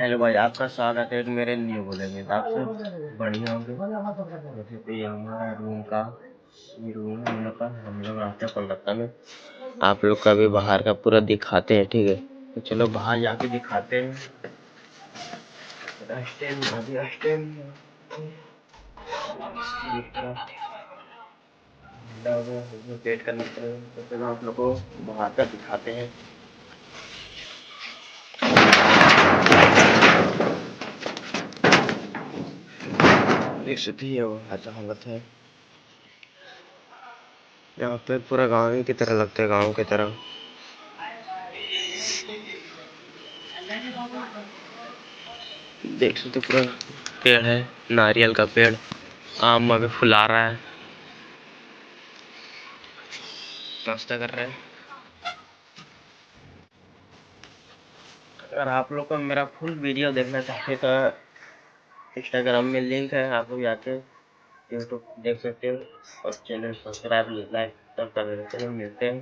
Hello भाई, आपका स्वागत है मेरे लिए बोलेंगे तो आपसे बढ़िया होंगे। जैसे कि हमारा रूम का ये रूम है, हम लोग का हम लोग रहते हैं कोलकाता में। आप लोग का भी बाहर का पूरा दिखाते हैं, ठीक है? तो चलो बाहर जाके दिखाते हैं। रास्ते में अभी रास्ते में वेट करने के लिए, तो चलो आप लोग को बाहर का दिखाते हैं। देख सकते हैं वो ऐसा हालत है यहाँ पे, पूरा गाँव ही की तरह लगता है, गाँव की तरह। देख सकते पूरा पेड़ है, नारियल का पेड़, आम अभी फुला रहा है, नाश्ता कर रहे हैं। अगर आप लोग को मेरा फुल वीडियो देखना चाहते तो इंस्टाग्राम में लिंक है, आप लोग जाके यूट्यूब देख सकते हो और चैनल सब्सक्राइब लाइक सब कर देते हैं। मिलते हैं।